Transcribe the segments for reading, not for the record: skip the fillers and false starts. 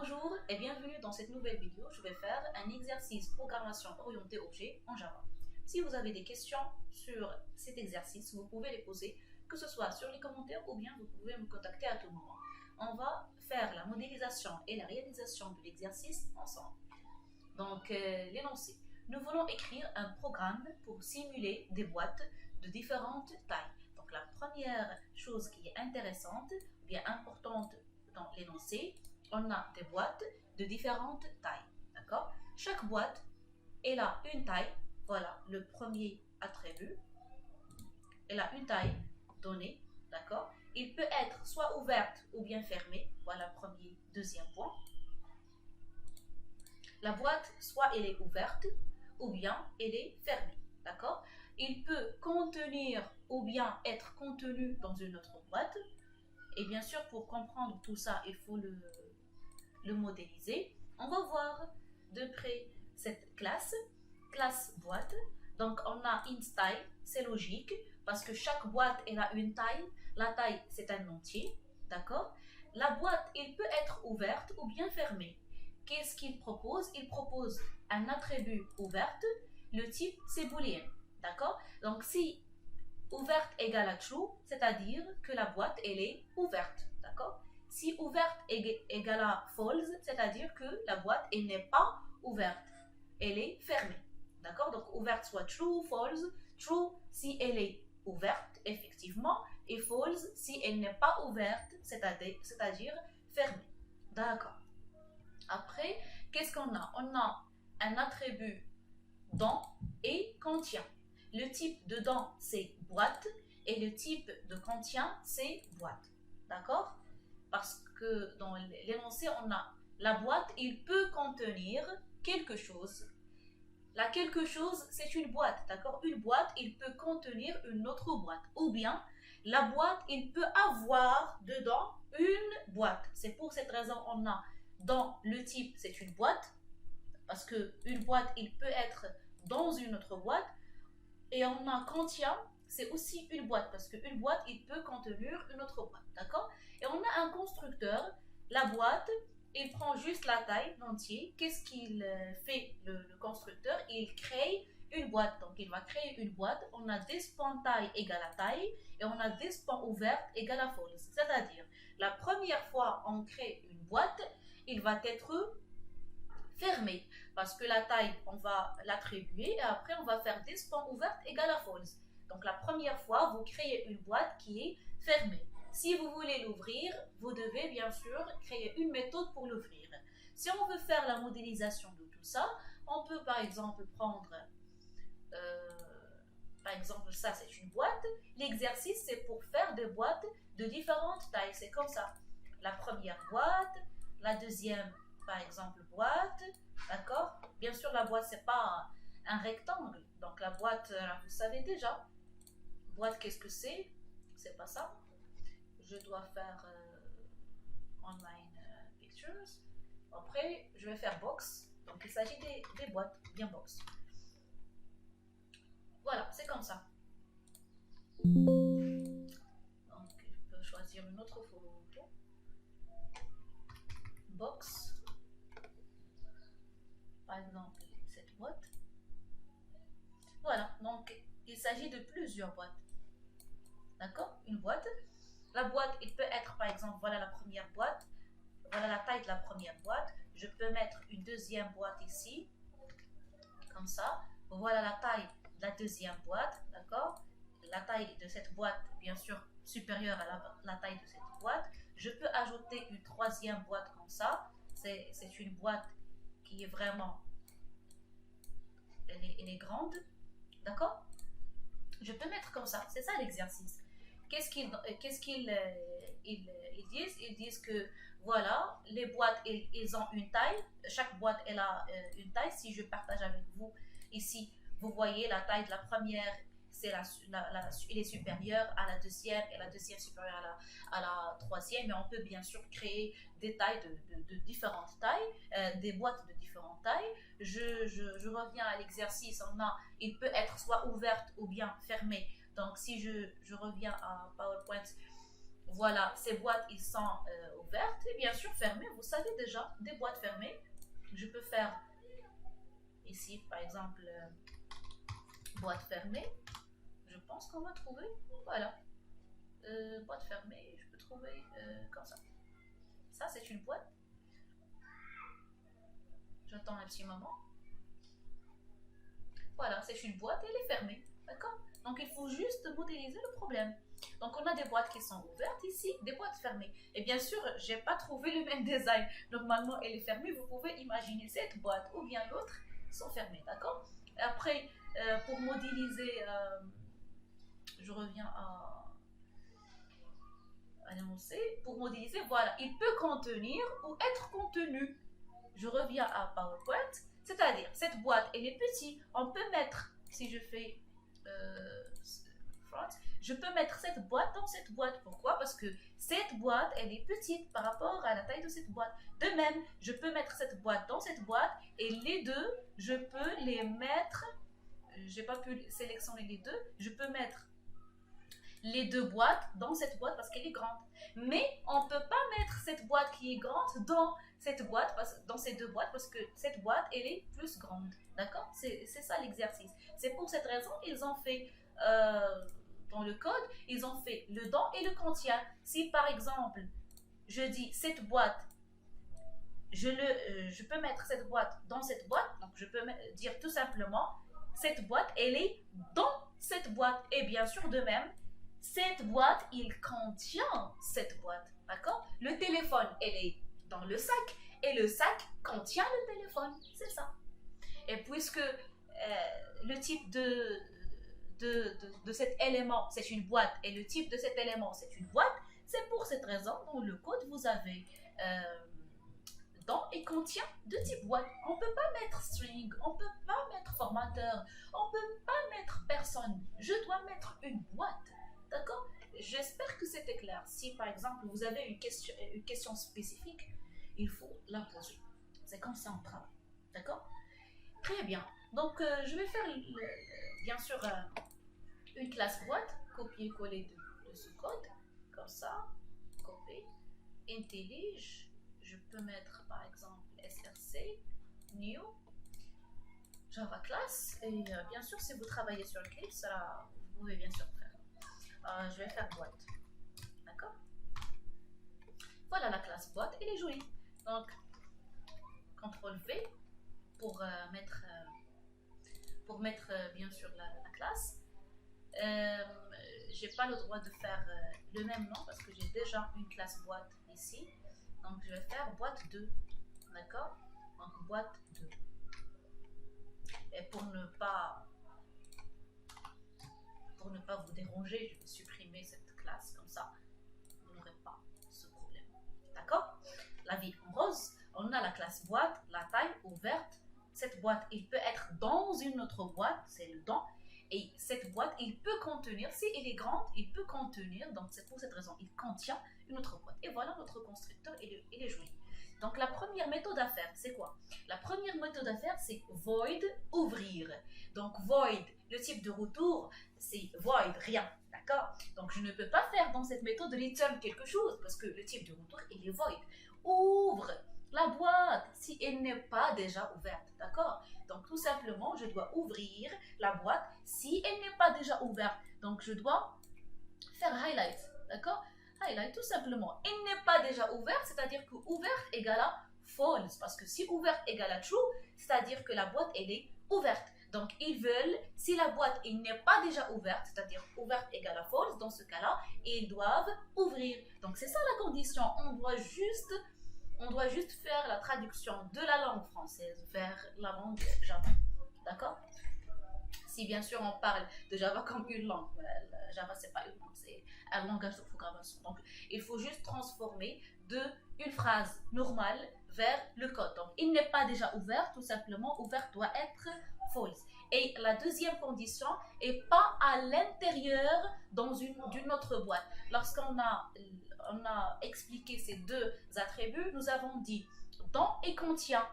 Bonjour et bienvenue dans cette nouvelle vidéo. Je vais faire un exercice programmation orientée objet en Java. Si vous avez des questions sur cet exercice, vous pouvez les poser, que ce soit sur les commentaires ou bien vous pouvez me contacter à tout moment. On va faire la modélisation et la réalisation de l'exercice ensemble. Donc, l'énoncé. Nous voulons écrire un programme pour simuler des boîtes de différentes tailles. Donc, la première chose qui est intéressante ou bien importante dans l'énoncé, on a des boîtes de différentes tailles. D'accord? Chaque boîte, elle a une taille. Voilà le premier attribut. Elle a une taille donnée. D'accord? Il peut être soit ouverte ou bien fermée. Voilà le premier, deuxième point. La boîte, soit elle est ouverte ou bien elle est fermée. D'accord? Il peut contenir ou bien être contenu dans une autre boîte. Et bien sûr, pour comprendre tout ça, il faut le modéliser. On va voir de près cette classe boîte. Donc, on a instyle, c'est logique, parce que chaque boîte, elle a une taille. La taille, c'est un entier. D'accord? La boîte, elle peut être ouverte ou bien fermée. Qu'est-ce qu'il propose? Il propose un attribut ouverte. Le type, c'est booléen. D'accord? Donc, si ouverte égale à true, c'est-à-dire que la boîte, elle est ouverte. D'accord? Si ouverte égale à false, c'est-à-dire que la boîte, elle n'est pas ouverte. Elle est fermée. D'accord? Donc, ouverte soit true, false. True, si elle est ouverte, effectivement, et false, si elle n'est pas ouverte, c'est-à-dire fermée. D'accord. Après, qu'est-ce qu'on a? On a un attribut dans et contient. Le type de dans, c'est boîte, et le type de contient, c'est boîte. D'accord? Parce que dans l'énoncé, on a la boîte, il peut contenir quelque chose. La quelque chose, c'est une boîte, d'accord? Une boîte, il peut contenir une autre boîte. Ou bien, la boîte, il peut avoir dedans une boîte. C'est pour cette raison on a dans le type, c'est une boîte. Parce qu'une boîte, il peut être dans une autre boîte. Et on a contient, c'est aussi une boîte. Parce qu'une boîte, il peut contenir une autre boîte, d'accord? Et on a un constructeur, la boîte, il prend juste la taille entière. Qu'est-ce qu'il fait, le constructeur? Il crée une boîte. Donc, il va créer une boîte. On a taille égale à taille et on a ouverte égale à false. C'est-à-dire, la première fois on crée une boîte, il va être fermé parce que la taille, on va l'attribuer et après on va faire ouverte égale à false. Donc, la première fois, vous créez une boîte qui est fermée. Si vous voulez l'ouvrir, vous devez bien sûr créer une méthode pour l'ouvrir. Si on veut faire la modélisation de tout ça, on peut par exemple prendre, par exemple ça c'est une boîte. L'exercice c'est pour faire des boîtes de différentes tailles. C'est comme ça. La première boîte, la deuxième par exemple boîte, d'accord? Bien sûr la boîte c'est pas un rectangle. Donc la boîte, vous savez déjà. Boîte qu'est-ce que c'est? C'est pas ça. Je dois faire online pictures. Après, je vais faire box. Donc, il s'agit des boîtes, bien box. Voilà, c'est comme ça. Donc, je peux choisir une autre photo. Box. Par exemple, cette boîte. Voilà, donc, il s'agit de plusieurs boîtes. D'accord? Une boîte. La boîte, il peut être, par exemple, voilà la première boîte. Voilà la taille de la première boîte. Je peux mettre une deuxième boîte ici, comme ça. Voilà la taille de la deuxième boîte, d'accord? La taille de cette boîte, bien sûr, supérieure à la taille de cette boîte. Je peux ajouter une troisième boîte comme ça. C'est une boîte qui est vraiment, elle est grande, d'accord? Je peux mettre comme ça. C'est ça l'exercice. Qu'est-ce qu'ils disent? Ils disent que voilà, les boîtes, ils ont une taille. Chaque boîte, elle a une taille. Si je partage avec vous ici, vous voyez la taille de la première, elle est supérieure à la deuxième et la deuxième supérieure à la troisième. Mais on peut bien sûr créer des tailles de différentes tailles, des boîtes de différentes tailles. Je reviens à l'exercice. Il peut être soit ouverte ou bien fermée. Donc, si je reviens à PowerPoint, Voilà, ces boîtes, ils sont ouvertes et bien sûr fermées. Vous savez déjà, des boîtes fermées. Je peux faire ici, par exemple, boîte fermée. Je pense qu'on va trouver, voilà, boîte fermée. Je peux trouver comme ça. Ça, c'est une boîte. J'attends un petit moment. Voilà, c'est une boîte et elle est fermée. D'accord? Donc, il faut juste modéliser le problème. Donc, on a des boîtes qui sont ouvertes ici, des boîtes fermées. Et bien sûr, je n'ai pas trouvé le même design. Normalement, elle est fermée. Vous pouvez imaginer cette boîte ou bien l'autre sont fermées. D'accord? Après, pour modéliser, je reviens à l'énoncé. Pour modéliser, voilà, il peut contenir ou être contenu. Je reviens à PowerPoint. C'est-à-dire, cette boîte, elle est petite. On peut mettre, si je fais front, je peux mettre cette boîte dans cette boîte. Pourquoi? Parce que cette boîte, elle est petite par rapport à la taille de cette boîte. De même, je peux mettre cette boîte dans cette boîte et les deux, je peux les mettre. J'ai pas pu sélectionner les deux. Je peux mettre les deux boîtes dans cette boîte parce qu'elle est grande. Mais on ne peut pas mettre cette boîte qui est grande dans cette boîte, dans ces deux boîtes, parce que cette boîte, elle est plus grande. D'accord? C'est ça l'exercice. C'est pour cette raison ils ont fait, dans le code, ils ont fait le dans et le contient. Si par exemple, je dis cette boîte, je peux mettre cette boîte dans cette boîte, donc je peux dire tout simplement, cette boîte, elle est dans cette boîte. Et bien sûr, de même, cette boîte, il contient cette boîte, d'accord? Le téléphone, elle est dans le sac et le sac contient le téléphone, c'est ça. Et puisque le type de cet élément, c'est une boîte et le type de cet élément, c'est une boîte, c'est pour cette raison dans le code, vous avez dans et contient de type boîte. On ne peut pas mettre string, on ne peut pas mettre formateur, on ne peut pas mettre personne. Je dois mettre une boîte. D'accord? J'espère que c'était clair. Si par exemple vous avez une question spécifique, il faut la poser. C'est comme ça on travaille. D'accord? Très bien. Donc je vais faire bien sûr une classe boîte, copier-coller de ce code. Comme ça, copier, IntelliJ. Je peux mettre par exemple src, new, Java class. Et bien sûr, si vous travaillez sur Eclipse, vous pouvez bien sûr faire. Je vais faire boîte. D'accord? Voilà la classe boîte, elle est jolie. Donc, CTRL V pour mettre bien sûr la classe. J'ai pas le droit de faire le même nom parce que j'ai déjà une classe boîte ici. Donc, je vais faire boîte 2. D'accord? Donc, boîte 2. Et pour ne pas vous déranger, je vais supprimer cette classe, comme ça, vous n'aurez pas ce problème. D'accord? La vie en rose, on a la classe boîte, la taille ouverte. Cette boîte, il peut être dans une autre boîte, c'est le dans. Et cette boîte, il peut contenir, si elle est grande, il peut contenir, donc c'est pour cette raison, il contient une autre boîte. Et voilà notre constructeur, il est joli. Donc la première méthode à faire, c'est quoi? La première méthode à faire, c'est void, ouvrir. Donc void, le type de retour, c'est void, rien. D'accord? Donc je ne peux pas faire dans cette méthode return quelque chose parce que le type de retour, il est void. Ouvre la boîte si elle n'est pas déjà ouverte. D'accord? Donc tout simplement, je dois ouvrir la boîte si elle n'est pas déjà ouverte. Donc je dois faire highlight. D'accord? Highlight tout simplement. Elle n'est pas déjà ouverte, c'est-à-dire que ouverte égale à false. Parce que si ouverte égale à true, c'est-à-dire que la boîte, elle est ouverte. Donc, ils veulent, si la boîte n'est pas déjà ouverte, c'est-à-dire ouverte égale à false, dans ce cas-là, ils doivent ouvrir. Donc, c'est ça la condition. On doit juste faire la traduction de la langue française vers la langue Java. D'accord? Si bien sûr on parle de Java comme une langue, Java c'est pas une langue, c'est un langage de programmation. Donc il faut juste transformer une phrase normale vers le code. Donc il n'est pas déjà ouvert, tout simplement ouvert doit être false. Et la deuxième condition est pas à l'intérieur d'une autre boîte. Lorsqu'on a expliqué ces deux attributs, nous avons dit dans et contient.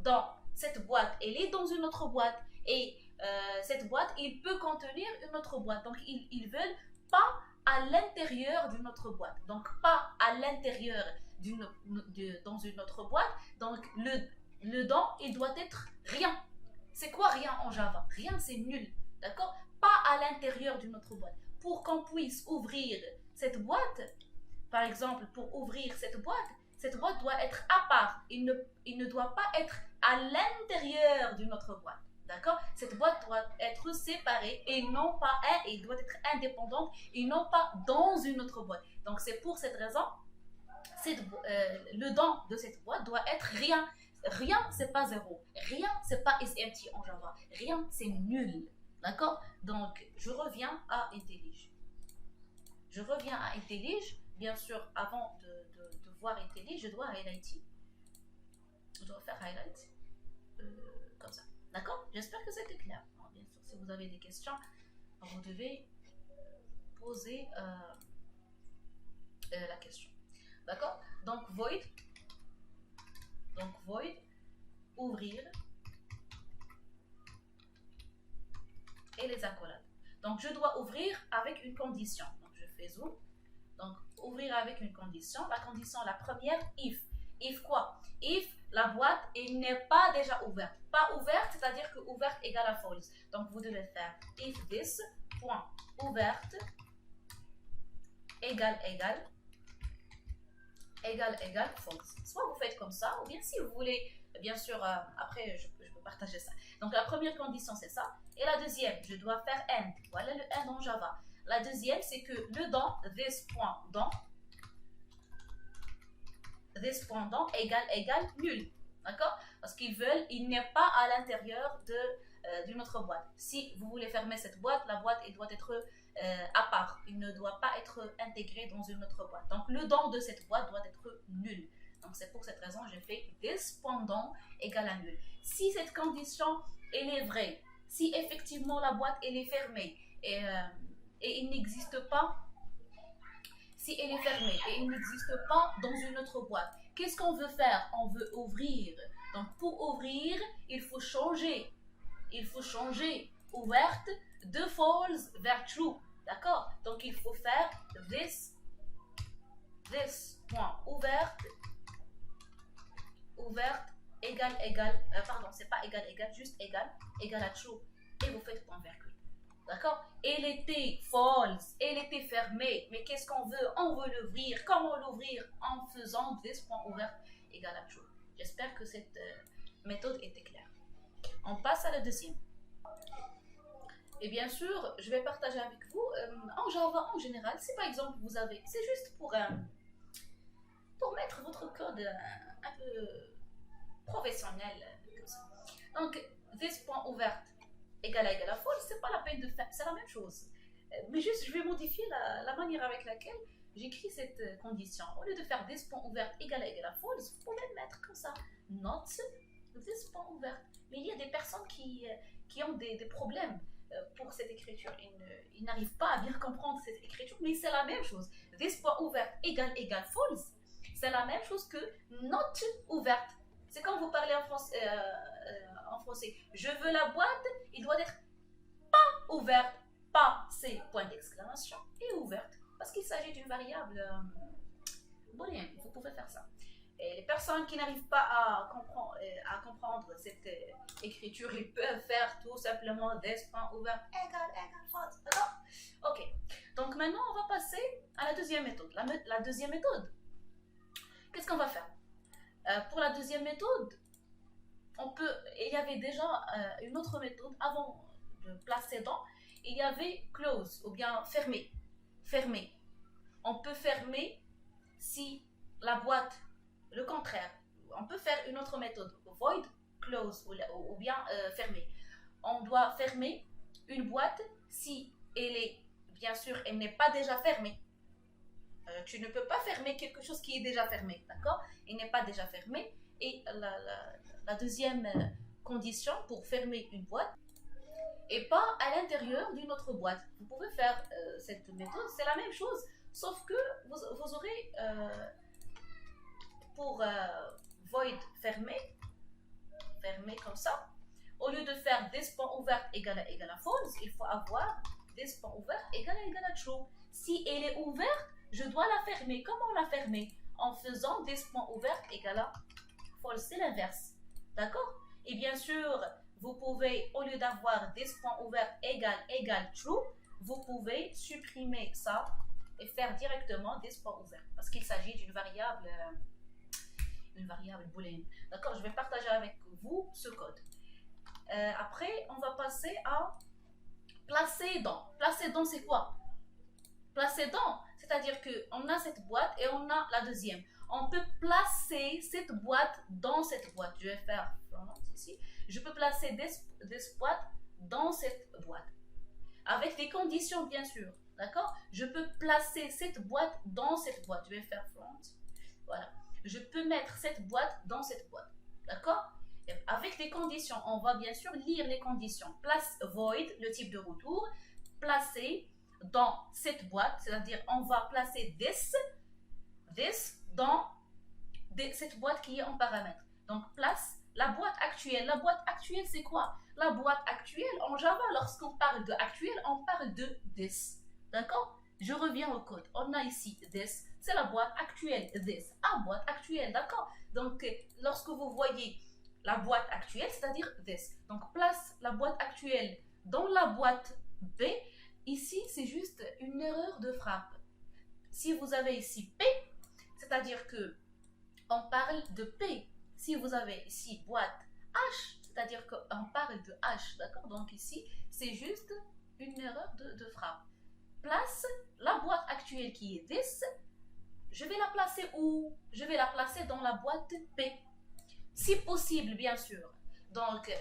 Dans cette boîte, elle est dans une autre boîte et cette boîte, il peut contenir une autre boîte. Donc, ils veulent pas à l'intérieur d'une autre boîte. Donc, pas à l'intérieur dans une autre boîte. Donc, le dans, il doit être rien. C'est quoi rien en Java? Rien, c'est nul. D'accord? Pas à l'intérieur d'une autre boîte. Pour qu'on puisse ouvrir cette boîte, par exemple, pour ouvrir cette boîte doit être à part. Il ne doit pas être à l'intérieur d'une autre boîte. D'accord? Cette boîte doit être séparée et non pas et doit être indépendante et non pas dans une autre boîte. Donc c'est pour cette raison, le dans de cette boîte doit être rien. Rien, c'est pas zéro. Rien, c'est pas SMT en Java. Rien, c'est nul. D'accord? Donc je reviens à IntelliJ. Je reviens à IntelliJ. Bien sûr, avant de voir IntelliJ, je dois highlighter. Je dois faire highlight comme ça. D'accord? J'espère que c'était clair. Alors, bien sûr, si vous avez des questions, vous devez poser la question. D'accord? Donc, void, ouvrir, et les accolades. Donc, je dois ouvrir avec une condition. Donc, je fais zoom. Donc, ouvrir avec une condition. La condition, la première, if. If quoi? If la boîte n'est pas déjà ouverte. Pas ouverte, c'est-à-dire que ouverte égale à false. Donc, vous devez faire if this, point, ouverte, égale false. Soit vous faites comme ça, ou bien si vous voulez, bien sûr, après, je peux partager ça. Donc, la première condition, c'est ça. Et la deuxième, je dois faire end. Voilà le end en Java. La deuxième, c'est que le dans, this point dans égale nul. D'accord? Parce qu'ils veulent, il n'est pas à l'intérieur d'une autre boîte. Si vous voulez fermer cette boîte, la boîte elle doit être à part. Il ne doit pas être intégré dans une autre boîte. Donc le dans de cette boîte doit être nul. Donc c'est pour cette raison que j'ai fait this point dans égale à nul. Si cette condition elle est vraie, si effectivement la boîte elle est fermée et il n'existe pas, si elle est fermée et il n'existe pas dans une autre boîte, qu'est-ce qu'on veut faire? On veut ouvrir. Donc pour ouvrir, il faut changer ouverte de false vers true. D'accord? Donc il faut faire this point ouverte égale, pardon, c'est pas égal, juste égal à true. Et vous faites point virgule. D'accord? Elle était false, elle était fermée. Mais qu'est-ce qu'on veut? On veut l'ouvrir. Comment l'ouvrir? En faisant this point ouvert égale à true. J'espère que cette méthode était claire. On passe à la deuxième. Et bien sûr, je vais partager avec vous en Java en général. Si par exemple vous avez, c'est juste pour mettre votre code un peu professionnel comme ça. Donc, this point ouverte égale à false, c'est pas la peine de faire, c'est la même chose. Mais juste, je vais modifier la manière avec laquelle j'écris cette condition. Au lieu de faire this point ouverte égale à false, vous pouvez mettre comme ça, not this point ouverte. Mais il y a des personnes qui ont des problèmes pour cette écriture. Ils n'arrivent pas à bien comprendre cette écriture, mais c'est la même chose. This point ouverte égale false, c'est la même chose que not ouverte. C'est quand vous parlez en français. Je veux la boîte, il doit être pas ouverte, pas c'est point d'exclamation et ouverte. Parce qu'il s'agit d'une variable booléenne. Vous pouvez faire ça. Et les personnes qui n'arrivent pas à comprendre cette écriture, ils peuvent faire tout simplement this point ouvert égale false. D'accord? Ok. Donc maintenant, on va passer à la deuxième méthode. La deuxième méthode. Qu'est-ce qu'on va faire? Pour la deuxième méthode, il y avait déjà une autre méthode avant de placer dans. Il y avait close ou bien fermer. On peut fermer si la boîte, le contraire. On peut faire une autre méthode, void, close ou bien fermer. On doit fermer une boîte si elle est, bien sûr, elle n'est pas déjà fermée. Tu ne peux pas fermer quelque chose qui est déjà fermé, d'accord? Il n'est pas déjà fermé. Et la deuxième condition pour fermer une boîte et pas à l'intérieur d'une autre boîte. Vous pouvez faire cette méthode, c'est la même chose, sauf que vous aurez pour void fermé comme ça, au lieu de faire this point ouvert égale à false, il faut avoir this point ouvert égale à true. Si elle est ouverte, je dois la fermer. Comment la fermer? En faisant this point ouvert égale à false, c'est l'inverse. D'accord? Et bien sûr, vous pouvez, au lieu d'avoir this point ouvert égale true, vous pouvez supprimer ça et faire directement this point ouvert. Parce qu'il s'agit d'une variable booléenne. D'accord? Je vais partager avec vous ce code. Après, on va passer à placer dans. Placer dans, c'est quoi? Placer dans, c'est-à-dire qu'on a cette boîte et on a la deuxième. On peut placer cette boîte dans cette boîte. Je vais faire ici. Je peux placer des boîtes dans cette boîte. Avec des conditions, bien sûr. D'accord? Je peux placer cette boîte dans cette boîte. Je vais faire front. Voilà. Je peux mettre cette boîte dans cette boîte. D'accord? Avec des conditions. On va bien sûr lire les conditions. Place void, le type de retour. Placer dans cette boîte, c'est-à-dire on va placer this dans cette boîte qui est en paramètre. Donc place la boîte actuelle. La boîte actuelle, c'est quoi? La boîte actuelle en Java, lorsqu'on parle de actuel, on parle de this. D'accord? Je reviens au code. On a ici this, c'est la boîte actuelle. This, boîte actuelle, d'accord? Donc lorsque vous voyez la boîte actuelle, c'est-à-dire this. Donc place la boîte actuelle dans la boîte B. Ici, c'est juste une erreur de frappe. Si vous avez ici P, c'est-à-dire que on parle de P. Si vous avez ici boîte H, c'est-à-dire qu'on parle de H, d'accord? Donc ici, c'est juste une erreur de frappe. Place la boîte actuelle qui est this. Je vais la placer où? Je vais la placer dans la boîte P. Si possible, bien sûr. Donc,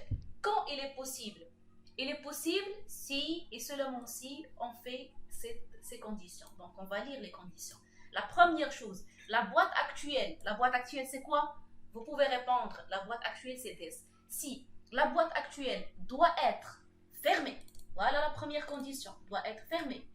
quand il est possible? Il est possible si et seulement si on fait ces conditions. Donc, on va lire les conditions. La première chose, la boîte actuelle c'est quoi? Vous pouvez répondre, la boîte actuelle c'est this. Si la boîte actuelle doit être fermée, voilà la première condition, doit être fermée.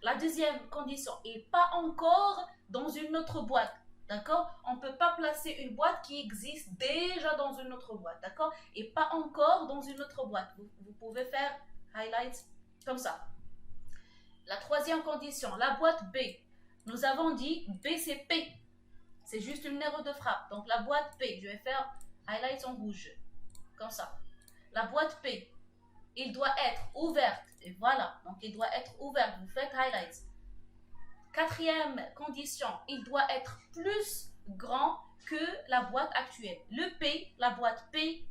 La deuxième condition, et pas encore dans une autre boîte. D'accord? On ne peut pas placer une boîte qui existe déjà dans une autre boîte. D'accord? Et pas encore dans une autre boîte. Vous pouvez faire highlight comme ça. La troisième condition, la boîte B. Nous avons dit B c'est P. C'est juste une erreur de frappe. Donc la boîte P, je vais faire highlight en rouge. Comme ça. La boîte P, il doit être ouverte. Et voilà. Donc il doit être ouvert. Vous faites highlight. Quatrième condition, il doit être plus grand que la boîte actuelle. Le P, la boîte P,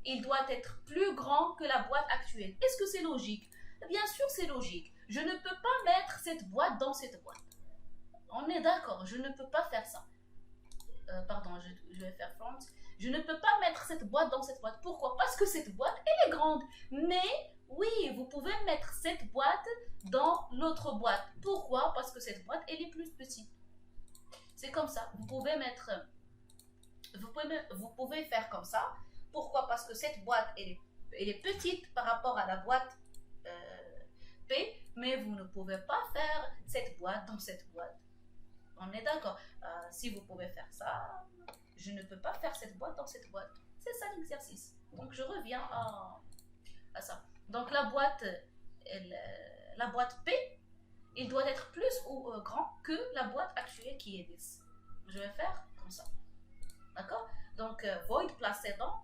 il doit être plus grand que la boîte actuelle. Est-ce que c'est logique? Bien sûr, c'est logique. Je ne peux pas mettre cette boîte dans cette boîte. On est d'accord, je ne peux pas faire ça. Pardon, je vais faire front. Je ne peux pas mettre cette boîte dans cette boîte. Pourquoi? Parce que cette boîte, elle est grande. Mais oui, vous pouvez mettre cette boîte dans l'autre boîte. Pourquoi? Parce que cette boîte, elle est plus petite. C'est comme ça. Vous pouvez faire comme ça. Pourquoi? Parce que cette boîte, elle est petite par rapport à la boîte P, mais vous ne pouvez pas faire cette boîte dans cette boîte. On est d'accord. Si vous pouvez faire ça, je ne peux pas faire cette boîte dans cette boîte. C'est ça l'exercice. Donc je reviens à ça. Donc la boîte P, il doit être plus ou grand que la boîte actuelle qui est 10. Je vais faire comme ça. D'accord? Donc void placé dans,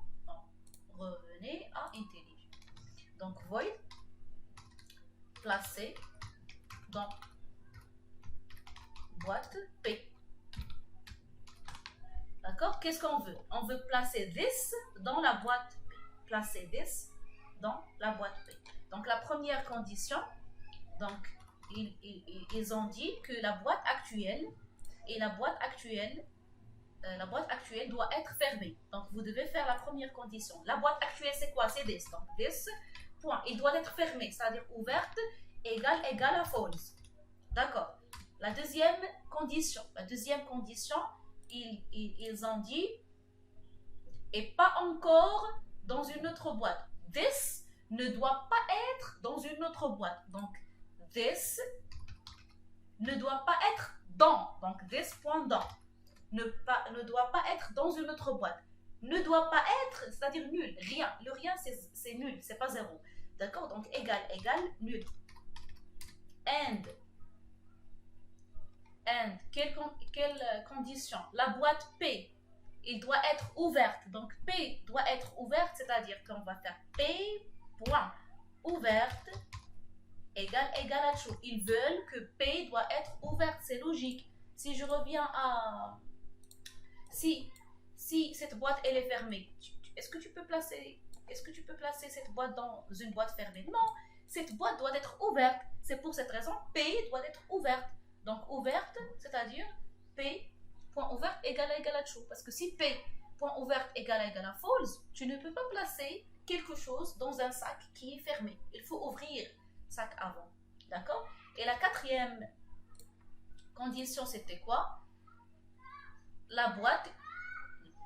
revenez à IntelliJ. Donc void placé dans boîte P. D'accord? Qu'est-ce qu'on veut? On veut placer this dans la boîte P. Placer this dans la boîte P. Donc la première condition, donc ils ont dit que la boîte actuelle doit être fermée. Donc vous devez faire la première condition. La boîte actuelle c'est quoi? C'est this. Donc this point, il doit être fermé, c'est-à-dire ouverte égale à false. D'accord. La deuxième condition, ils ont dit et pas encore dans une autre boîte. This ne doit pas être dans une autre boîte. Donc this ne doit pas être dans. Donc this point dans. Ne doit pas être dans une autre boîte. Ne doit pas être, c'est-à-dire nul. Rien. Le rien c'est nul, c'est pas zéro. D'accord? Donc égal, nul. and quelle condition? La boîte P, il doit être ouverte. Donc P doit être ouverte, c'est-à-dire qu'on va faire P point ouverte égale à true. Ils veulent que P doit être ouverte, c'est logique. Si je reviens à... Si cette boîte elle est fermée, est-ce que tu peux placer cette boîte dans une boîte fermée? Non, cette boîte doit être ouverte. C'est pour cette raison, P doit être ouverte. Donc ouverte, c'est-à-dire P point ouverte égale à true. Parce que si P point ouverte égale à false, tu ne peux pas placer quelque chose dans un sac qui est fermé. Il faut ouvrir le sac avant. D'accord? Et la quatrième condition, c'était quoi? La boîte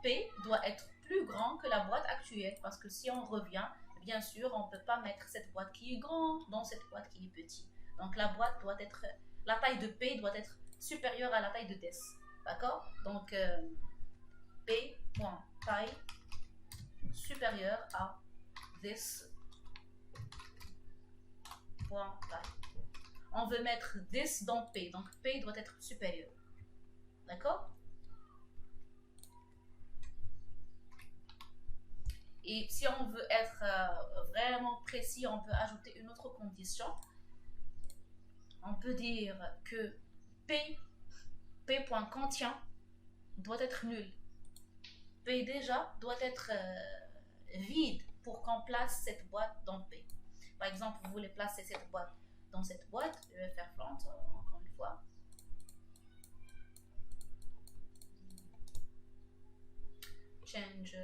P doit être plus grand que la boîte actuelle. Parce que si on revient, bien sûr, on ne peut pas mettre cette boîte qui est grande dans cette boîte qui est petite. Donc la boîte doit être... La taille de P doit être supérieure à la taille de this. D'accord? Donc, P point taille supérieure à this point taille. On veut mettre this dans P. Donc, P doit être supérieur. D'accord? Et si on veut être vraiment précis, on peut ajouter une autre condition. On peut dire que P point contient doit être nul. P déjà doit être vide pour qu'on place cette boîte dans P. Par exemple, vous voulez placer cette boîte dans cette boîte. Je vais faire front encore une fois. Change.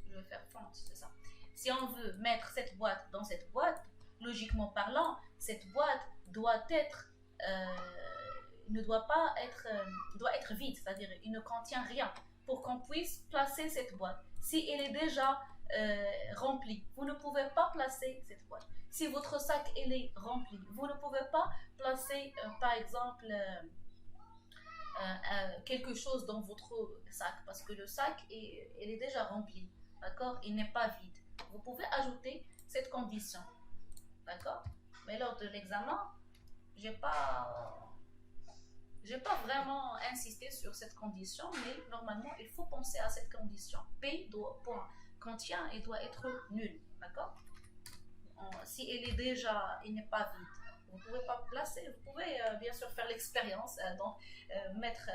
Je vais faire front, c'est ça. Si on veut mettre cette boîte dans cette boîte, logiquement parlant, cette boîte doit être ne doit pas être doit être vide, c'est-à-dire il ne contient rien pour qu'on puisse placer cette boîte. Si elle est déjà remplie, vous ne pouvez pas placer cette boîte. Si votre sac elle est rempli, vous ne pouvez pas placer par exemple quelque chose dans votre sac parce que le sac il est déjà rempli, d'accord? Il n'est pas vide. Vous pouvez ajouter cette condition, d'accord? Mais lors de l'examen, j'ai pas vraiment insisté sur cette condition, mais normalement, il faut penser à cette condition. P point contient et doit être nul, d'accord? Si elle est déjà, il n'est pas vide, vous ne pouvez pas placer, vous pouvez bien sûr faire l'expérience, donc mettre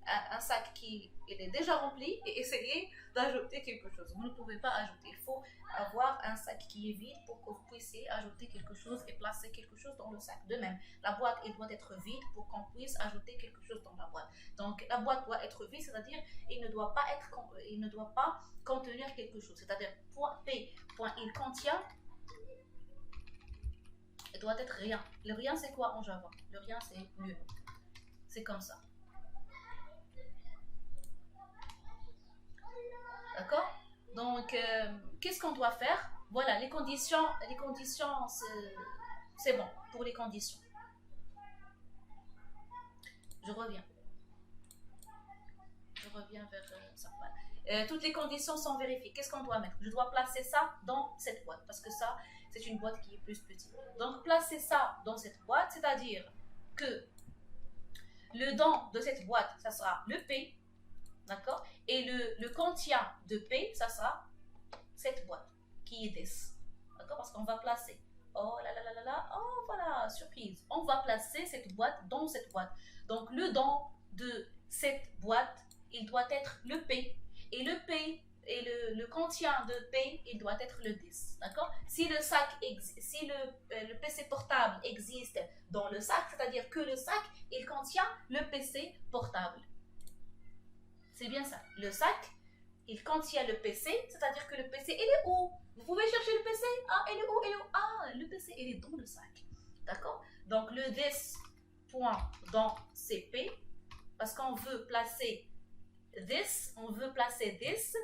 un sac qui est déjà rempli et essayer d'ajouter quelque chose. Vous ne pouvez pas ajouter, il faut avoir un sac qui est vide pour que vous puissiez ajouter quelque chose et placer quelque chose dans le sac. De même, la boîte elle doit être vide pour qu'on puisse ajouter quelque chose dans la boîte. Donc la boîte doit être vide, c'est-à-dire il ne doit pas contenir quelque chose. C'est-à-dire P point il contient, il doit être rien. Le rien c'est quoi en Java? Le rien c'est nul. C'est comme ça. D'accord? Donc, qu'est-ce qu'on doit faire? Voilà, les conditions c'est bon pour les conditions. Je reviens vers ça. Voilà. Toutes les conditions sont vérifiées. Qu'est-ce qu'on doit mettre? Je dois placer ça dans cette boîte parce que ça, c'est une boîte qui est plus petite. Donc, placer ça dans cette boîte, c'est-à-dire que le don de cette boîte, ça sera le P. D'accord? Et le contient de P, ça sera cette boîte qui est this. D'accord? Parce qu'on va placer. Oh là là là là là. Oh voilà, surprise. On va placer cette boîte dans cette boîte. Donc le don de cette boîte, il doit être le P. Et le P et le contient de P, il doit être le this. D'accord? Si le sac, si le PC portable existe dans le sac, c'est-à-dire que le sac, il contient le PC portable. C'est bien ça. Le sac, il contient le PC, c'est-à-dire que le PC, il est où? Vous pouvez chercher le PC. Ah, il est où? Il est où? Ah, le PC, il est dans le sac. D'accord? Donc, le this point dans CP, parce qu'on veut placer this, on veut placer this,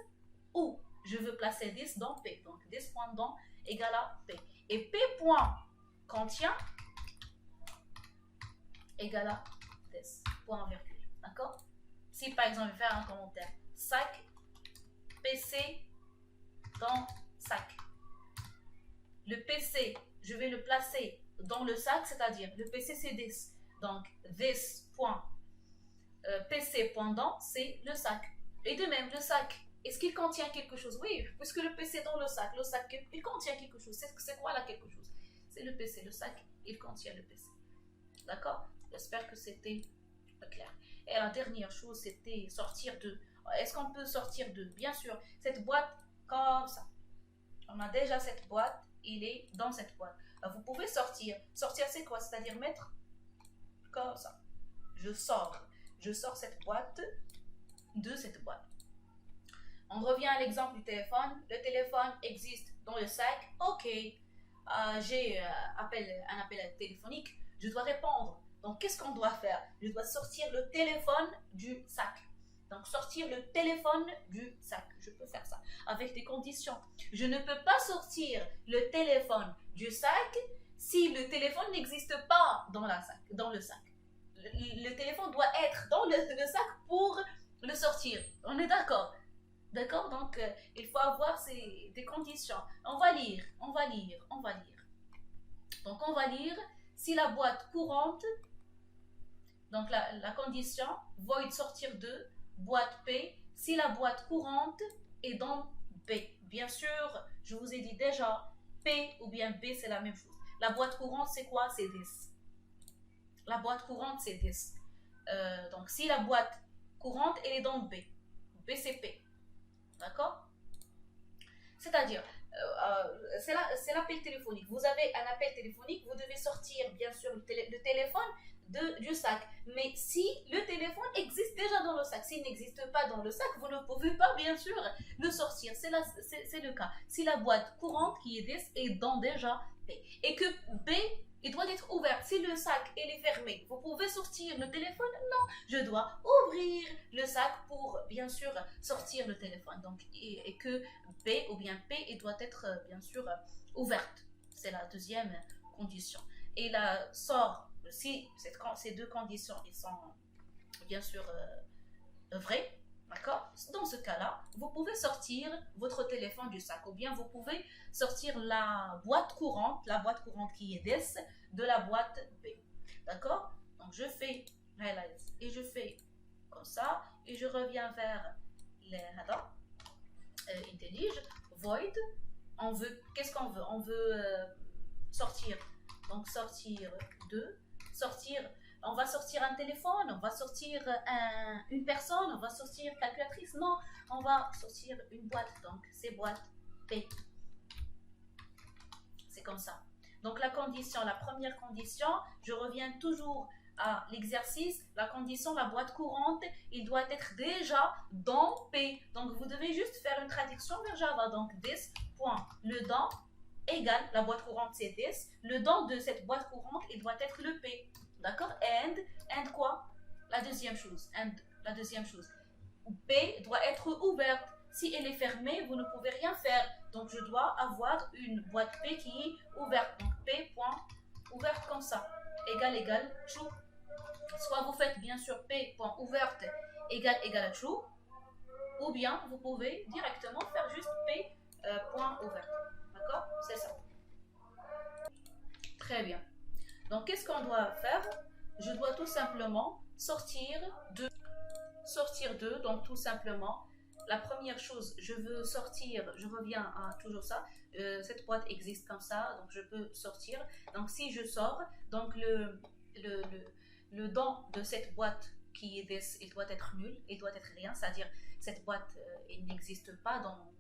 ou je veux placer this dans P. Donc, this point dans égale à P. Et P point contient égale à this, point virgule. D'accord? Si par exemple, je vais faire un commentaire, sac, PC dans sac. Le PC, je vais le placer dans le sac, c'est-à-dire le PC c'est this. Donc, this.pc.dans, c'est le sac. Et de même, le sac, est-ce qu'il contient quelque chose? Oui, puisque le PC est dans le sac, il contient quelque chose. C'est quoi là quelque chose? C'est le PC, le sac, il contient le PC. D'accord? J'espère que c'était clair. Et la dernière chose, c'était sortir de. Est-ce qu'on peut sortir de? Bien sûr, cette boîte comme ça. On a déjà cette boîte, il est dans cette boîte. Alors, vous pouvez sortir. Sortir, c'est quoi? C'est-à-dire mettre comme ça. Je sors cette boîte de cette boîte. On revient à l'exemple du téléphone. Le téléphone existe dans le sac. Ok, j'ai un appel téléphonique. Je dois répondre. Donc, qu'est-ce qu'on doit faire? Je dois sortir le téléphone du sac. Donc, sortir le téléphone du sac. Je peux faire ça avec des conditions. Je ne peux pas sortir le téléphone du sac si le téléphone n'existe pas dans le sac. Le téléphone doit être dans le sac pour le sortir. On est d'accord? D'accord? Donc, il faut avoir des conditions. On va lire. Donc, on va lire si la boîte courante, donc la condition, void sortir de, boîte P, si la boîte courante est dans B. Bien sûr, je vous ai dit déjà, P ou bien B, c'est la même chose. La boîte courante, c'est quoi? C'est 10. La boîte courante, c'est 10. Donc, si la boîte courante, elle est dans B. B, c'est P. D'accord? C'est-à-dire, c'est l'appel téléphonique. Vous avez un appel téléphonique, vous devez sortir, bien sûr, le téléphone du sac. Mais si le téléphone existe déjà dans le sac, s'il n'existe pas dans le sac, vous ne pouvez pas, bien sûr, le sortir. C'est le cas. Si la boîte courante qui est 10 est dans déjà P. Et que B, il doit être ouvert. Si le sac il est fermé, vous pouvez sortir le téléphone? Non, je dois ouvrir le sac pour, bien sûr, sortir le téléphone. Donc, et que B ou bien P, il doit être, bien sûr, ouverte. C'est la deuxième condition. Et la sort, si ces deux conditions ils sont, bien sûr, vraies, d'accord? Dans ce cas-là, vous pouvez sortir votre téléphone du sac ou bien vous pouvez sortir la boîte courante qui est 10 de la boîte B. D'accord? Donc je fais highlight et je fais comme ça et je reviens vers les intellige void. On veut, qu'est-ce qu'on veut? On veut sortir. Donc sortir de, sortir. On va sortir un téléphone, on va sortir une personne, on va sortir calculatrice. Non, on va sortir une boîte. Donc, c'est boîte P. C'est comme ça. Donc, la première condition, je reviens toujours à l'exercice. La condition, la boîte courante, il doit être déjà dans P. Donc, vous devez juste faire une traduction vers Java. Donc, this.le dans égale, la boîte courante, c'est 10. Le dans de cette boîte courante, il doit être le P. D'accord? And quoi? La deuxième chose. P doit être ouverte. Si elle est fermée, vous ne pouvez rien faire. Donc, je dois avoir une boîte P qui est ouverte. Donc, P point ouverte comme ça. Égal, true. Soit vous faites bien sûr P point ouverte égal à true. Ou bien, vous pouvez directement faire juste P point ouverte. D'accord? C'est ça. Très bien. Donc, qu'est-ce qu'on doit faire? Je dois tout simplement sortir de. Donc, tout simplement, la première chose, je veux sortir, je reviens à toujours ça. Cette boîte existe comme ça, donc je peux sortir. Donc, si je sors, donc le dans de cette boîte qui est this, il doit être nul, il doit être rien, c'est-à-dire cette boîte, il n'existe pas dans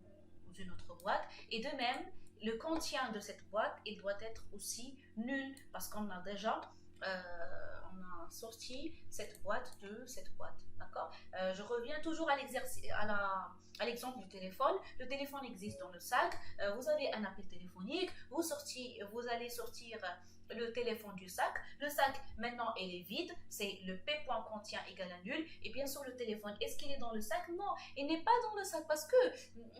une autre boîte. Et de même, le contient de cette boîte, il doit être aussi nul parce qu'on a déjà on a sorti cette boîte de cette boîte. D'accord? Je reviens toujours à l'exercice, à l'exemple du téléphone. Le téléphone existe dans le sac. Vous avez un appel téléphonique. Vous allez sortir le téléphone du sac. Le sac, maintenant, il est vide. C'est le P point contient égal à nul. Et bien sûr, le téléphone, est-ce qu'il est dans le sac? Non, il n'est pas dans le sac parce que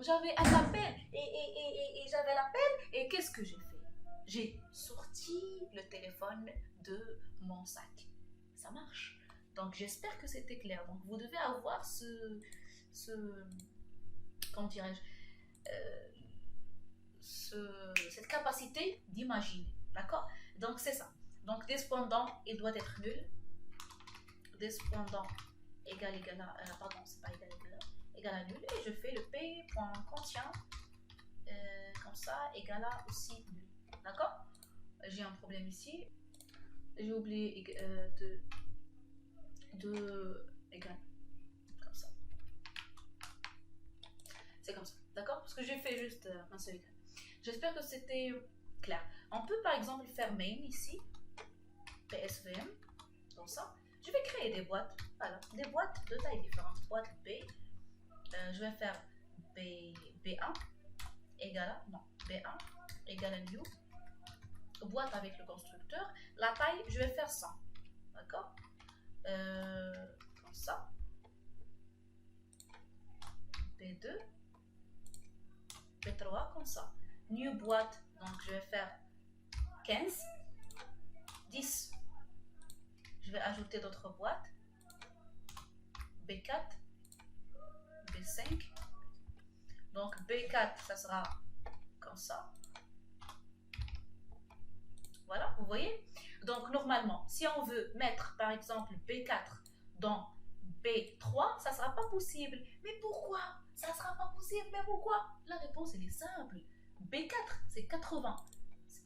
j'avais un appel et j'avais l'appel. Et qu'est-ce que j'ai fait? J'ai sorti le téléphone de mon sac. Ça marche. Donc, j'espère que c'était clair. Donc, vous devez avoir comment dirais-je, cette capacité d'imaginer. D'accord? Donc c'est ça. Donc despendant, il doit être nul. Despendant égal à, pardon, c'est pas égal à nul. Et je fais le p.contient comme ça, égal à aussi nul. D'accord? J'ai un problème ici. J'ai oublié de égal. Comme ça. C'est comme ça. D'accord? Parce que j'ai fait juste un seul égal. J'espère que c'était clair. On peut par exemple faire main ici. PSVM. Comme ça. Je vais créer des boîtes. Voilà. Des boîtes de taille différente. Boîte B. Je vais faire B1 égale à, non, B1 égale à new. Boîte avec le constructeur. La taille, je vais faire 100. D'accord? Comme ça. B2. B3 comme ça. New boîte, donc je vais faire 15. 10. Je vais ajouter d'autres boîtes. B4. B5. Donc B4, ça sera comme ça. Voilà, vous voyez? Donc normalement, si on veut mettre par exemple B4 dans B3, ça ne sera pas possible. Mais pourquoi? Ça ne sera pas possible, mais pourquoi? La réponse, elle est simple. B4, c'est 80.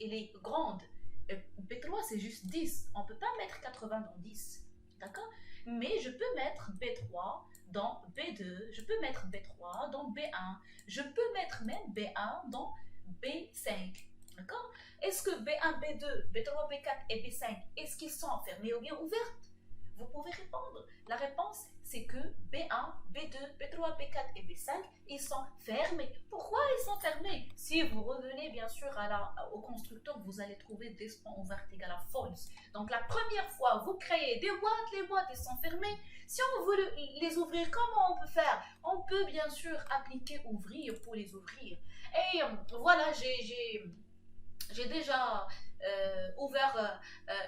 Elle est grande. B3, c'est juste 10. On ne peut pas mettre 80 dans 10. D'accord? Mais je peux mettre B3 dans B2. Je peux mettre B3 dans B1. Je peux mettre même B1 dans B5. D'accord? Est-ce que B1, B2, B3, B4 et B5, est-ce qu'ils sont fermés ou bien ouverts? Vous pouvez répondre. La réponse, c'est que B1, B2, B3, B4 et B5, ils sont fermés. Pourquoi ils sont fermés? Si vous revenez bien sûr au constructeur, vous allez trouver des points ouverts égale à false. Donc la première fois, vous créez des boîtes, les boîtes elles sont fermées. Si on veut les ouvrir, comment on peut faire? On peut bien sûr appliquer ouvrir pour les ouvrir. Et voilà, j'ai déjà ouvert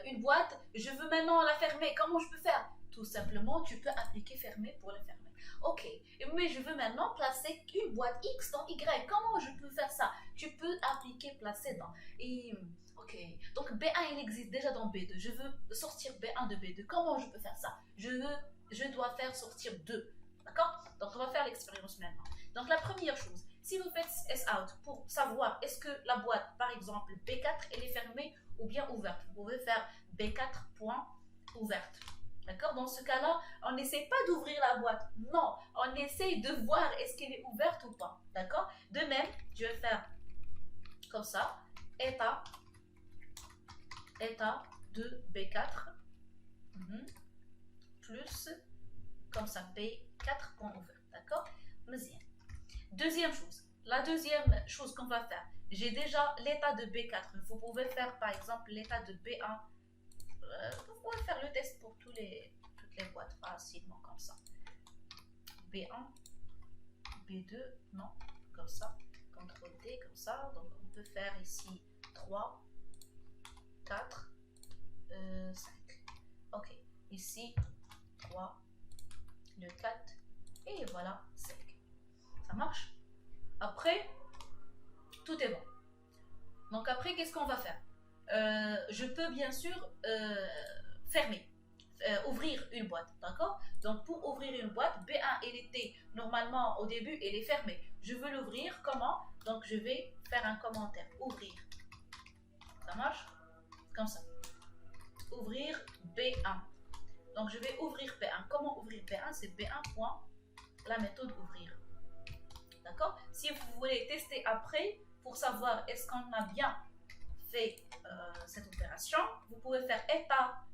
une boîte, je veux maintenant la fermer. Comment je peux faire? Tout simplement, tu peux appliquer fermer pour la fermer. Ok, mais je veux maintenant placer une boîte X dans Y. Comment je peux faire ça? Tu peux appliquer placer dans. Et ok, donc B1 il existe déjà dans B2. Je veux sortir B1 de B2. Comment je peux faire ça? Je dois faire sortir 2. D'accord? Donc on va faire l'expérience maintenant. Donc la première chose, si vous faites S-out pour savoir est-ce que la boîte, par exemple B4, elle est fermée ou bien ouverte, vous pouvez faire B4.ouverte. D'accord? Dans ce cas-là, on n'essaie pas d'ouvrir la boîte. Non, on essaie de voir est-ce qu'elle est ouverte ou pas. D'accord? De même, je vais faire comme ça, état de B4 plus comme ça, B4.ouvert. D'accord? Deuxième chose, la deuxième chose qu'on va faire, j'ai déjà l'état de B4. Vous pouvez faire par exemple l'état de B1. Vous pouvez faire le test pour toutes les boîtes facilement comme ça. B1, B2, non, comme ça. CTRL D comme ça. Donc on peut faire ici 3, 4, 5. Ok, ici 3, le 4 et voilà 5. Ça marche? Après, tout est bon. Donc après, qu'est-ce qu'on va faire? Je peux bien sûr fermer, ouvrir une boîte, d'accord? Donc pour ouvrir une boîte, B1, elle était normalement au début, elle est fermée. Je veux l'ouvrir, comment? Donc je vais faire un commentaire, ouvrir. Ça marche? Comme ça. Ouvrir B1. Donc je vais ouvrir B1. Comment ouvrir B1? C'est B1 point la méthode ouvrir. D'accord? Si vous voulez tester après, pour savoir est-ce qu'on a bien fait cette opération, vous pouvez faire état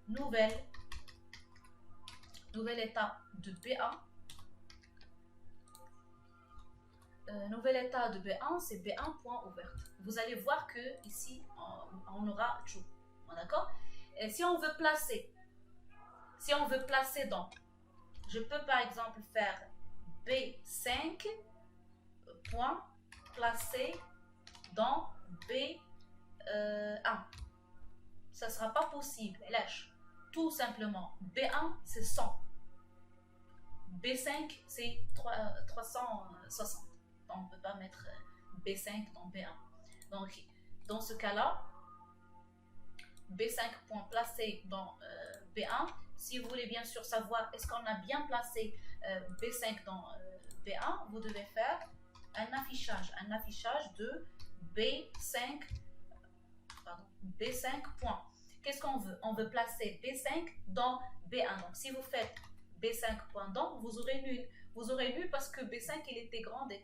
nouvel état de B1. Nouvel état de B1, c'est B1.ouverte. Vous allez voir que ici, on aura true. D'accord? Et si on veut placer dans, je peux par exemple faire B5 point placer dans B1. Ça ne sera pas possible. Lâche. Tout simplement. B1, c'est 100. B5, c'est 360. Donc, on ne peut pas mettre B5 dans B1. Donc, Dans ce cas-là, B5 point placé dans B1. Si vous voulez bien sûr savoir est-ce qu'on a bien placé B5 dans B1, vous devez faire un affichage de B5, pardon, B5 point. Qu'est-ce qu'on veut? On veut placer B5 dans B1. Donc si vous faites B5 point dans, vous aurez nul. Vous aurez nul parce que B5 il était grand et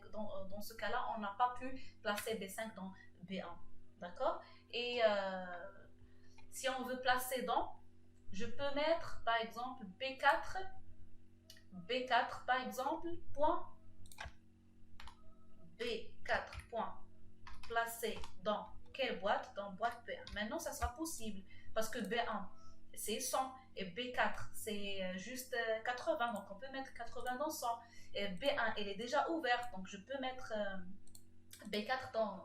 dans ce cas-là, on n'a pas pu placer B5 dans B1. D'accord? Et si on veut placer dans, je peux mettre par exemple B4 par exemple, point B4 point placé dans quelle boîte? Dans boîte B1. Maintenant, ça sera possible parce que B1 c'est 100 et B4 c'est juste 80, donc on peut mettre 80 dans 100. Et B1 elle est déjà ouverte, donc je peux mettre B4 dans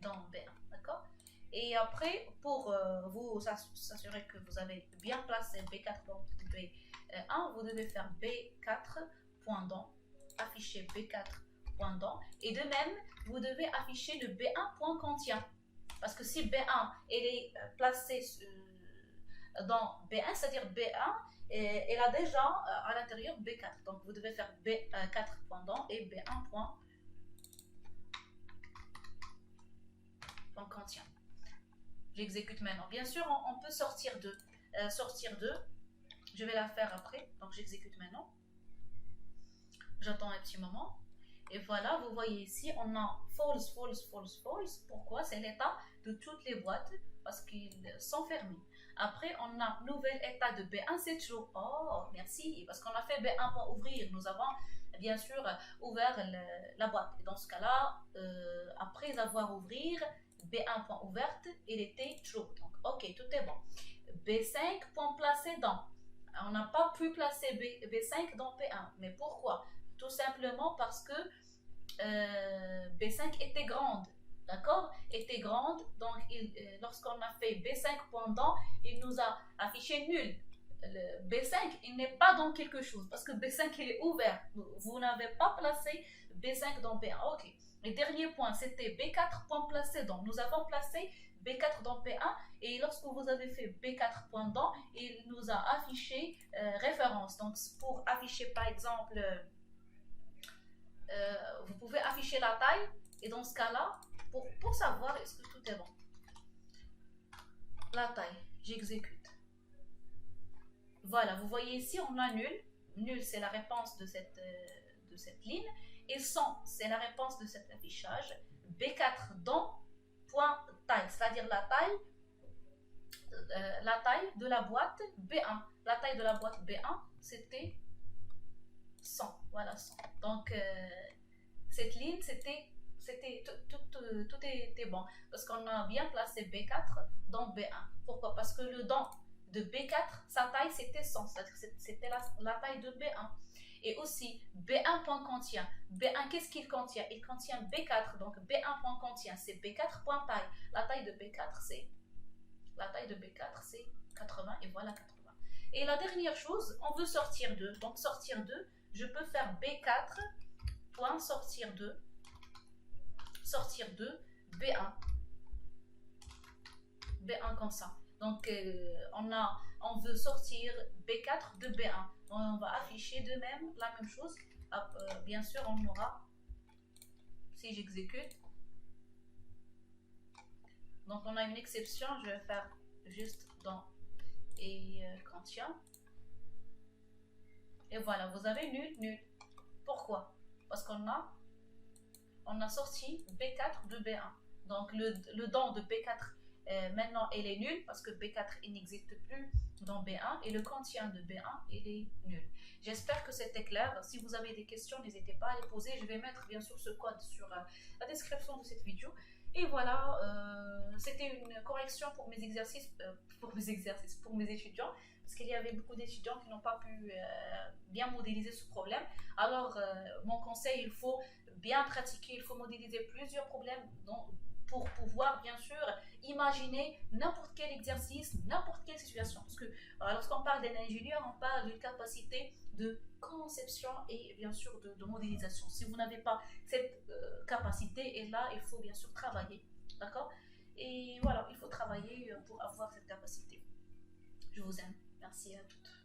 B1, d'accord? Et après, pour vous s'assurer que vous avez bien placé B4 dans B1, vous devez faire B4 point dans, afficher B4 point dans, et de même, vous devez afficher le B1 point contient. Parce que si B1 elle est placée dans B1, c'est-à-dire B1, elle a déjà à l'intérieur B4. Donc vous devez faire B4 point dans et B1 point contient. J'exécute maintenant. Bien sûr, on peut sortir 2. Je vais la faire après. Donc, j'exécute maintenant. J'attends un petit moment. Et voilà, vous voyez ici, on a false, false, false, false. Pourquoi? C'est l'état de toutes les boîtes parce qu'ils sont fermés. Après, on a nouvel état de B1, c'est true. Oh, merci. Parce qu'on a fait B1 pour ouvrir. Nous avons bien sûr ouvert la boîte. Et dans ce cas-là, après avoir ouvert, B1 point ouverte, il était true. Donc, ok, tout est bon. B5 point placé dans. On n'a pas pu placer B5 dans B1. Mais pourquoi? Tout simplement parce que B5 était grande. D'accord? Était grande. Donc, lorsqu'on a fait B5 point dans, il nous a affiché nul. Le B5, il n'est pas dans quelque chose parce que B5, il est ouvert. Vous n'avez pas placé B5 dans B1. Ok. Le dernier point, c'était B4 point placé dans. Nous avons placé B4 dans B1 et lorsque vous avez fait B4 point dans, il nous a affiché référence. Donc, pour afficher par exemple, vous pouvez afficher la taille et dans ce cas-là, pour savoir est-ce que tout est bon. La taille, j'exécute. Voilà, vous voyez ici, on a nul. Nul, c'est la réponse de cette ligne. Et 100, c'est la réponse de cet affichage. B4 dans point taille, c'est-à-dire la taille de la boîte B1. La taille de la boîte B1, c'était 100. Voilà, 100. Donc, cette ligne, tout était bon. Parce qu'on a bien placé B4 dans B1. Pourquoi? Parce que le dans de B4, sa taille, c'était 100. C'est-à-dire que c'était la taille de B1. Et aussi, B1 point contient. B1, qu'est-ce qu'il contient? Il contient B4. Donc, B1 point contient, c'est B4 point taille. La taille de B4, c'est 80. Et voilà 80. Et la dernière chose, on veut sortir 2. Donc, sortir 2, je peux faire B4 point sortir 2. Sortir 2, B1. B1 comme ça. Donc, on veut sortir B4 de B1. On va afficher de même la même chose. Bien sûr, on aura, si j'exécute, donc on a une exception, je vais faire juste dans et contient. Et voilà, vous avez nul, nul. Pourquoi? Parce qu'on a sorti B4 de B1. Donc le dans de B4 maintenant il est nul parce que B4 il n'existe plus dans B1 et le contient de B1 il est nul. J'espère que c'était clair. Si vous avez des questions, n'hésitez pas à les poser. Je vais mettre bien sûr ce code sur la description de cette vidéo. Et voilà, c'était une correction pour mes exercices, pour mes étudiants, parce qu'il y avait beaucoup d'étudiants qui n'ont pas pu bien modéliser ce problème. Alors, mon conseil, il faut bien pratiquer, il faut modéliser plusieurs problèmes pour pouvoir bien sûr imaginer n'importe quel exercice, n'importe quelle situation. Parce que lorsqu'on parle d'un ingénieur, on parle d'une capacité de conception et bien sûr de modélisation. Si vous n'avez pas cette capacité, et là, il faut bien sûr travailler. D'accord? Et voilà, il faut travailler pour avoir cette capacité. Je vous aime. Merci à toutes.